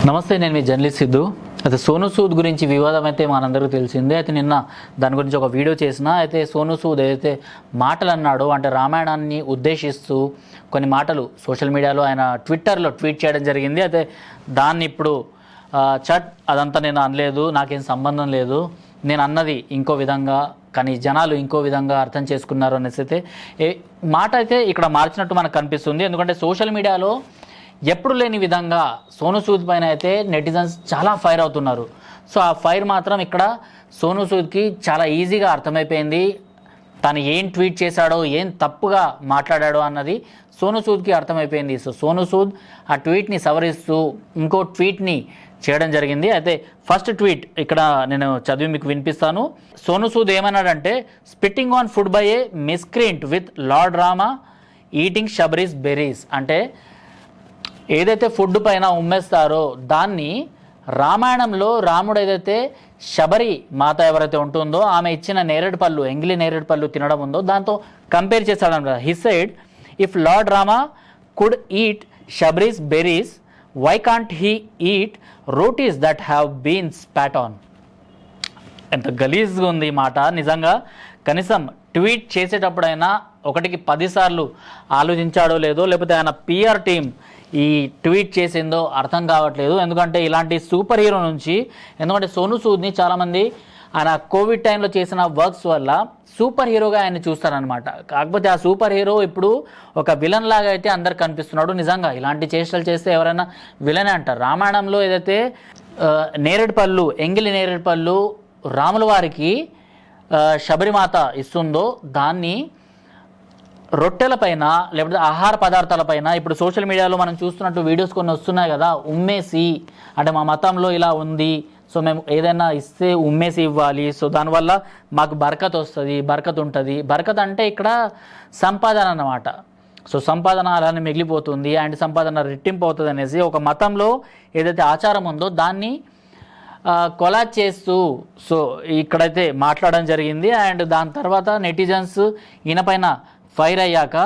నమస్తే, నేను మీ జర్నలిస్ట్ సిద్ధు. అయితే సోనూ సూద్ గురించి వివాదం అయితే మనందరికీ తెలిసిందే. అయితే నిన్న దాని గురించి ఒక వీడియో చేసిన. అయితే సోనూ సూద్ ఏదైతే మాటలు అన్నాడో, అంటే రామాయణాన్ని ఉద్దేశిస్తూ కొన్ని మాటలు సోషల్ మీడియాలో ఆయన ట్విట్టర్లో ట్వీట్ చేయడం జరిగింది. అయితే దాన్ని ఇప్పుడు అదంతా నేను అనలేదు, నాకేం సంబంధం లేదు, నేను అన్నది ఇంకో విధంగా, కానీ జనాలు ఇంకో విధంగా అర్థం చేసుకున్నారు అనేసి అయితే మాట అయితే ఇక్కడ మార్చినట్టు మనకు కనిపిస్తుంది. ఎందుకంటే సోషల్ మీడియాలో ఎప్పుడు లేని విధంగా సోనూ సూద్ పైన అయితే నెటిజన్స్ చాలా ఫైర్ అవుతున్నారు. సో ఆ ఫైర్ మాత్రం ఇక్కడ సోనూ సూద్కి చాలా ఈజీగా అర్థమైపోయింది. తను ఏం ట్వీట్ చేశాడో, ఏం తప్పుగా మాట్లాడాడో అన్నది సోనూ సూద్కి అర్థమైపోయింది. సో సోనూ సూద్ ఆ ట్వీట్ని సవరిస్తూ ఇంకో ట్వీట్ని చేయడం జరిగింది. అయితే ఫస్ట్ ట్వీట్ ఇక్కడ నేను చదివి మీకు వినిపిస్తాను. సోనూ సూద్ ఏమన్నాడంటే, spitting on food by a miscreant with lord Rama eating Shabari's berries. అంటే ఏదైతే ఫుడ్ పైన ఉమ్మేస్తారో దాన్ని రామాయణంలో రాముడు ఏదైతే శబరి మాత ఎవరైతే ఉంటుందో ఆమె ఇచ్చిన నేరేడు పళ్ళు, ఎంగిలి నేరేడు పళ్ళు తినడం ఉందో దాంతో కంపేర్ చేస్తాడన్నమాట. He said, if lord Rama could eat Shabari's berries, why can't he eat rotis that have been spat on. ఎంత గలీజ్గా ఉంది ఈ మాట. నిజంగా కనీసం ట్వీట్ చేసేటప్పుడైనా 1కి 10 సార్లు ఆలోచించాడో లేదో, లేకపోతే ఆయన పిఆర్ టీం ఈ ట్వీట్ చేసిందో అర్థం కావట్లేదు. ఎందుకంటే ఇలాంటి సూపర్ హీరో నుంచి, ఎందుకంటే సోనూ సూద్ని చాలామంది ఆయన కోవిడ్ టైంలో చేసిన వర్క్స్ వల్ల సూపర్ హీరోగా ఆయన చూస్తారనమాట. కాకపోతే ఆ సూపర్ హీరో ఇప్పుడు ఒక విలన్ లాగా అయితే అందరికి కనిపిస్తున్నాడు. నిజంగా ఇలాంటి చేష్టలు చేస్తే ఎవరైనా విలనే అంటారు. రామాయణంలో ఏదైతే నేరేడు పళ్ళు, ఎంగిలి నేరేడు పళ్ళు రాముల వారికి శబరిమాత ఇస్తుందో దాన్ని రొట్టెలపైన లేకపోతే ఆహార పదార్థాలపైన ఇప్పుడు సోషల్ మీడియాలో మనం చూస్తున్నట్టు వీడియోస్ కొన్ని వస్తున్నాయి కదా, ఉమ్మేసి, అంటే మా మతంలో ఇలా ఉంది, సో మేము ఏదైనా ఇస్తే ఉమ్మేసి ఇవ్వాలి, సో దానివల్ల మాకు బరకత్ వస్తుంది, బరకత్ ఉంటుంది. బరకత్ అంటే ఇక్కడ సంపాదన అన్నమాట. సో సంపాదన అలానే మిగిలిపోతుంది, అండ్ సంపాదన రెట్టింపు అవుతుంది అనేసి ఒక మతంలో ఏదైతే ఆచారం ఉందో దాన్ని కొలాజ్ చేస్తూ సో ఇక్కడైతే మాట్లాడడం జరిగింది. అండ్ దాని తర్వాత నెటిజన్స్ ఈయనపైన ఫైర్ అయ్యాక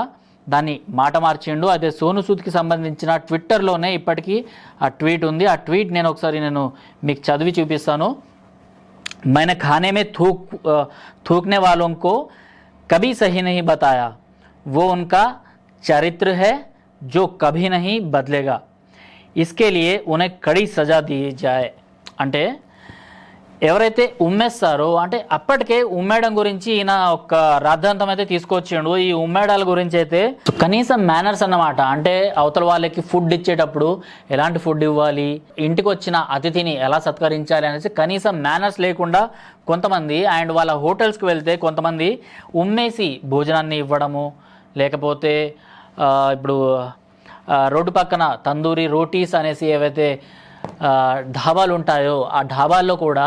దాన్ని మాట మార్చిండు. అయితే సోనూ సూద్కి సంబంధించిన ట్విట్టర్లోనే ఇప్పటికీ ఆ ట్వీట్ ఉంది. ఆ ట్వీట్ నేను ఒకసారి మీకు చదివి చూపిస్తాను. मैंने खाने में थूकने वालों को कभी सही नहीं बताया, वो उनका चरित्र है जो कभी नहीं बदलेगा, इसके लिए उन्हें कड़ी सजा दी जाए. అంటే ఎవరైతే ఉమ్మేస్తారో, అంటే అప్పటికే ఉమ్మేయడం గురించి ఈయన ఒక రాద్ధాంతం అయితే తీసుకొచ్చిండు. ఈ ఉమ్మేడాల గురించి అయితే కనీసం మేనర్స్ అన్నమాట. అంటే అవతల వాళ్ళకి ఫుడ్ ఇచ్చేటప్పుడు ఎలాంటి ఫుడ్ ఇవ్వాలి, ఇంటికి వచ్చిన అతిథిని ఎలా సత్కరించాలి అనేసి కనీసం మేనర్స్ లేకుండా కొంతమంది, అండ్ వాళ్ళ హోటల్స్కి వెళ్తే కొంతమంది ఉమ్మేసి భోజనాన్ని ఇవ్వడము, లేకపోతే ఇప్పుడు రోడ్డు పక్కన తందూరి రోటీస్ అనేసి ఏవైతే ఢాబాలు ఉంటాయో ఆ ఢాబాల్లో కూడా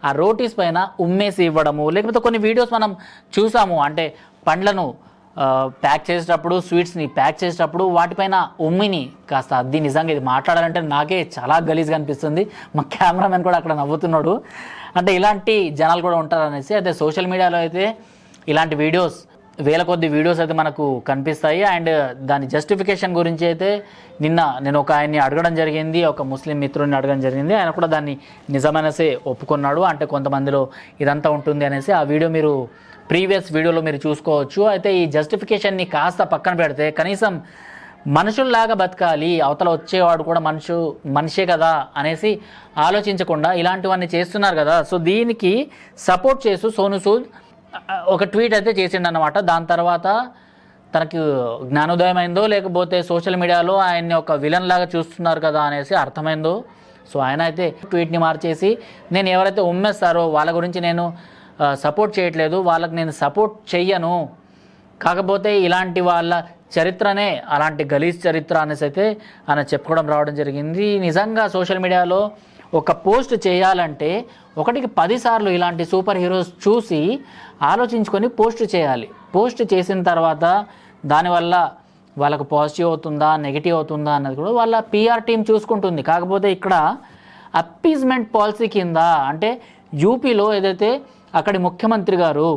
ఆ రోటీస్ పైన ఉమ్మేసి ఇవ్వడము, లేకపోతే కొన్ని వీడియోస్ మనం చూసాము. అంటే పండ్లను ప్యాక్ చేసేటప్పుడు, స్వీట్స్ని ప్యాక్ చేసేటప్పుడు వాటిపైన ఉమ్మిని కాస్త అద్ది. నిజంగా ఇది మాట్లాడాలంటే నాకే చాలా గలీజ్గా అనిపిస్తుంది. మా కెమెరామెన్ కూడా అక్కడ నవ్వుతున్నాడు. అంటే ఇలాంటి జనాలు కూడా ఉంటారనేసి. అయితే సోషల్ మీడియాలో అయితే ఇలాంటి వీడియోస్, వేల కొద్ది వీడియోస్ అయితే మనకు కనిపిస్తాయి. అండ్ దాని జస్టిఫికేషన్ గురించి అయితే నిన్న నేను ఒక ఆయన్ని అడగడం జరిగింది, ఒక ముస్లిం మిత్రుడిని అడగడం జరిగింది. ఆయన కూడా దాన్ని నిజమనేసి ఒప్పుకున్నాడు. అంటే కొంతమందిలో ఇదంతా ఉంటుంది అనేసి ఆ వీడియో మీరు ప్రీవియస్ వీడియోలో మీరు చూసుకోవచ్చు. అయితే ఈ జస్టిఫికేషన్ని కాస్త పక్కన పెడితే కనీసం మనుషుల్లాగా బతకాలి, అవతల వచ్చేవాడు కూడా మనిషే కదా అనేసి ఆలోచించకుండా ఇలాంటివన్నీ చేస్తున్నారు కదా. సో దీనికి సపోర్ట్ చేస్తూ సోనూ సూద్ ఒక ట్వీట్ అయితే చేసిండనమాట. దాని తర్వాత తనకు జ్ఞానోదయం అయిందో, లేకపోతే సోషల్ మీడియాలో ఆయన్ని ఒక విలన్ లాగా చూస్తున్నారు కదా అనేసి అర్థమైందో. సో ఆయన అయితే ట్వీట్ని మార్చేసి, నేను ఎవరైతే ఉమ్మేస్తారో వాళ్ళ గురించి నేను సపోర్ట్ చేయట్లేదు, వాళ్ళకి నేను సపోర్ట్ చెయ్యను, కాకపోతే ఇలాంటి వాళ్ళ చరిత్రనే అలాంటి గలీజ్ చరిత్ర అనేసి అయితే ఆయన చెప్పుకోవడం రావడం జరిగింది. నిజంగా సోషల్ మీడియాలో ఒక పోస్ట్ చేయాలంటే 1కి 10 సార్లు ఇలాంటి సూపర్ హీరోస్ చూసి ఆలోచించుకొని పోస్ట్ చేయాలి. పోస్ట్ చేసిన తర్వాత దానివల్ల వాళ్ళకు పాజిటివ్ అవుతుందా, నెగిటివ్ అవుతుందా అన్నది కూడా వాళ్ళ పిఆర్ టీం చూసుకుంటుంది. కాకపోతే ఇక్కడ అప్పీజ్మెంట్ పాలసీ కింద, అంటే యూపీలో ఏదైతే అక్కడి ముఖ్యమంత్రి గారు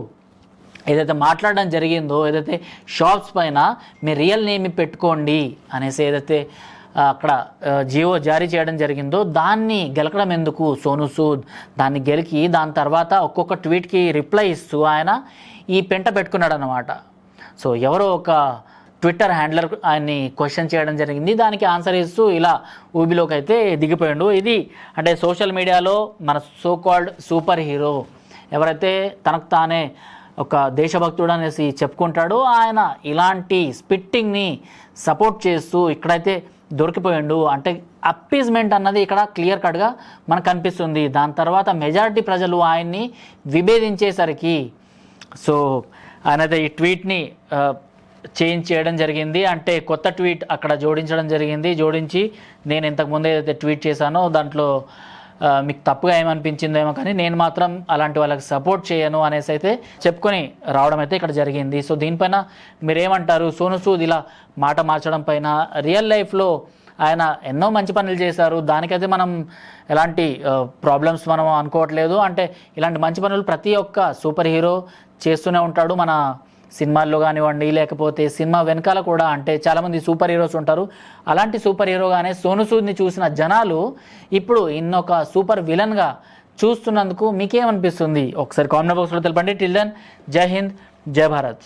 ఏదైతే మాట్లాడడం జరిగిందో, ఏదైతే షాప్స్ పైన మీ రియల్ నేమ్ పెట్టుకోండి అనేసి ఏదైతే అక్కడ జియో జారీ చేయడం జరిగిందో దాన్ని గెలకడం ఎందుకు సోను సూద్ దాన్ని గెలికి దాని తర్వాత ఒక్కొక్క ట్వీట్కి రిప్లై ఇస్తూ ఆయన ఈ పెంట పెట్టుకున్నాడు అన్నమాట. సో ఎవరో ఒక ట్విట్టర్ హ్యాండ్లర్ ఆయన్ని క్వశ్చన్ చేయడం జరిగింది, దానికి ఆన్సర్ ఇస్తూ ఇలా ఊబిలోకి అయితే దిగిపోయాడు. ఇది అంటే సోషల్ మీడియాలో మన సో కాల్డ్ సూపర్ హీరో ఎవరైతే తనకు తానే ఒక దేశభక్తుడు అనేసి చెప్పుకుంటాడో ఆయన ఇలాంటి స్పిట్టింగ్ని సపోర్ట్ చేస్తూ ఇక్కడైతే దొరికిపోయాడు. అంటే అప్పీజ్మెంట్ అన్నది ఇక్కడ క్లియర్ కట్గా మనకు కనిపిస్తుంది. దాని తర్వాత మెజారిటీ ప్రజలు ఆయన్ని విభేదించేసరికి సో ఆయనైతే ఈ ట్వీట్ని చేంజ్ చేయడం జరిగింది. అంటే కొత్త ట్వీట్ అక్కడ జోడించడం జరిగింది. జోడించి నేను ఇంతకుముందు ఏదైతే ట్వీట్ చేశానో దాంట్లో మీకు తప్పుగా ఏమనిపించిందేమో కానీ నేను మాత్రం అలాంటి వాళ్ళకి సపోర్ట్ చేయను అనేసి అయితే చెప్పుకొని రావడం అయితే ఇక్కడ జరిగింది. సో దీనిపైన మీరేమంటారు? సోను సూద్ ఇలా మాట మార్చడం పైన రియల్ లైఫ్లో ఆయన ఎన్నో మంచి పనులు చేశారు, దానికైతే మనం ఎలాంటి ప్రాబ్లమ్స్ మనం అనుకోవట్లేదు. అంటే ఇలాంటి మంచి పనులు ప్రతి ఒక్క సూపర్ హీరో చేస్తూనే ఉంటాడు. మన సినిమాల్లో కానివ్వండి లేకపోతే సినిమా వెనకాల కూడా అంటే చాలామంది సూపర్ హీరోస్ ఉంటారు. అలాంటి సూపర్ హీరోగానే సోను సూద్ని చూసిన జనాలు ఇప్పుడు ఇన్నొక సూపర్ విలన్గా చూస్తున్నందుకు మీకేమనిపిస్తుంది? ఒకసారి కామెంట్ బాక్స్లో తెలపండి. టిల్ దెన్ జై హింద్, జై భారత్.